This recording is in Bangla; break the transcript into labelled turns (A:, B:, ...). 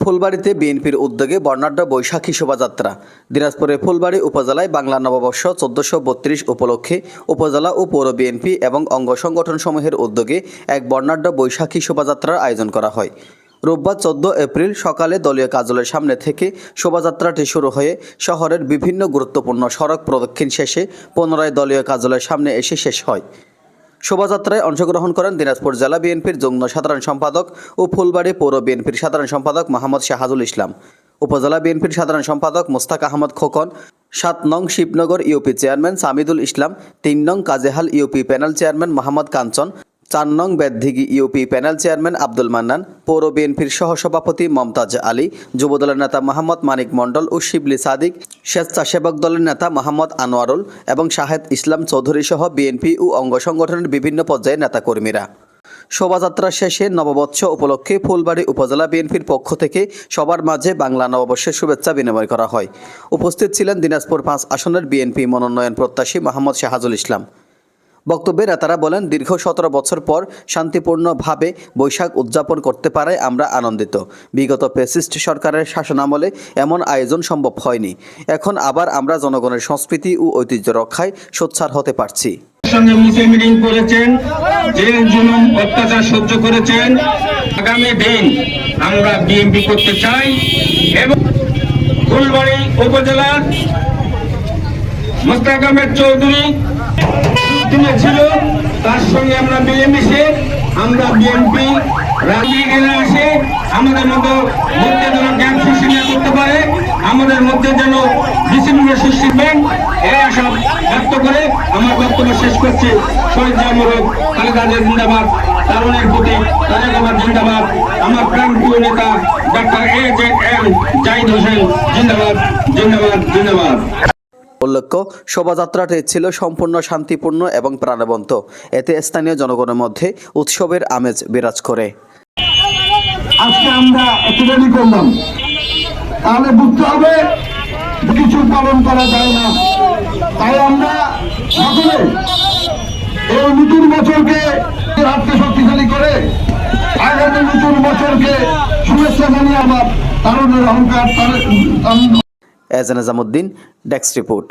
A: ফুলবাড়ীতে বিএনপির উদ্যোগে বর্ণাঢ্য বৈশাখী শোভাযাত্রা। দিনাজপুরের ফুলবাড়ী উপজেলায় বাংলা নববর্ষ ১৪৩২ উপলক্ষে উপজেলা ও পৌর বিএনপি এবং অঙ্গ সংগঠনসমূহের উদ্যোগে এক বর্ণাঢ্য বৈশাখী শোভাযাত্রার আয়োজন করা হয়। রোববার ১৪ এপ্রিল সকালে দলীয় কার্যালয়ের সামনে থেকে শোভাযাত্রাটি শুরু হয়ে শহরের বিভিন্ন গুরুত্বপূর্ণ সড়ক প্রদক্ষিণ শেষে পুনরায় দলীয় কার্যালয়ের সামনে এসে শেষ হয়। শোভাযাত্রায় অংশগ্রহণ করেন দিনাজপুর জেলা বিএনপির যুগ্ম সাধারণ সম্পাদক ও ফুলবাড়ী পৌর বিএনপির সাধারণ সম্পাদক মোহাম্মদ শাহাদুল ইসলাম, উপজেলা বিএনপির সাধারণ সম্পাদক মোস্তাক আহমদ খোকন, ৭ নং শিবনগর ইউপি চেয়ারম্যান সামিদুল ইসলাম, ৩ নং Kajehal UP panel chairman Mohammad Kanchan, ৪ নং Beddighi UP panel chairman Abdul Mannan, পৌর বিএনপির সহসভাপতি মমতাজ আলী, যুবদলের নেতা মোহাম্মদ মানিক মণ্ডল ও শিবলি সাদিক, স্বেচ্ছাসেবক দলের নেতা মোহাম্মদ আনোয়ারুল এবং শাহেদ ইসলাম চৌধুরী সহ বিএনপি ও অঙ্গ সংগঠনের বিভিন্ন পর্যায়ের নেতাকর্মীরা। শোভাযাত্রা শেষে নববর্ষ উপলক্ষে ফুলবাড়ী উপজেলা বিএনপির পক্ষ থেকে সবার মাঝে বাংলা নববর্ষের শুভেচ্ছা বিনিময় করা হয়। উপস্থিত ছিলেন দিনাজপুর ৫ আসনের বিএনপি মনোনয়ন প্রত্যাশী মোহাম্মদ শাহাদুল ইসলাম। বক্তব্যে নেতারা বলেন, দীর্ঘ ১৭ বছর পর শান্তিপূর্ণভাবে বৈশাখ উদযাপন করতে পারায় আমরা আনন্দিত। বিগত ফ্যাসিস্ট সরকারের শাসনামলে এমন আয়োজন সম্ভব হয়নি। এখন আবার আমরা জনগণের সংস্কৃতি ও ঐতিহ্য রক্ষায় সোচ্চার হতে পারছি।
B: সঙ্গে মিছিল মিটিং করেছেন, জেল জুলুম অত্যাচার সহ্য করেছেন। আগামী দিন আমরা বিএনপি করতে চাই এবং ফুলবাড়ী উপজেলার মোস্তাক আহমদ চৌধুরী ছিল, তার সঙ্গে আমরা মিলেমিশে আমরা বিএনপি রাজনীতিতে আসে আমাদের মধ্যে যেন জ্ঞান সৃষ্টি না করতে পারে, আমাদের মধ্যে যেন বিশৃঙ্খলা সৃষ্টি হয়, এই আশা ব্যক্ত করে আমার বক্তব্য শেষ করছি। শহীদ জামরক খালেদা জিন্দাবাদ, তারুণের প্রতি তারেক রহমান জিন্দাবাদ, আমার প্রাণপ্রিয় নেতা ডক্টর AJM জাহিদ হোসেন জিন্দাবাদ জিন্দাবাদ জিন্দাবাদ।
A: উল্লেখ্য, শোভাযাত্রাটি ছিল সম্পূর্ণ শান্তিপূর্ণ এবং প্রাণবন্ত। এতে স্থানীয় জনগণের মধ্যে উৎসবের আমেজ বিরাজ করে।
C: আজকে আমরা এতটাই করলাম, তাহলে বুঝতে হবে কিছু পালন করা যায় না। তাই আমরা সকলে এই নতুন বছরকে হাতকে শক্তিশালী করে আগামী নতুন বছরকে শুভেচ্ছা জানিয়ে আমার তারুণের অহংকার
A: এজান নিজামুদ্দিন, ডেস্ক রিপোর্ট।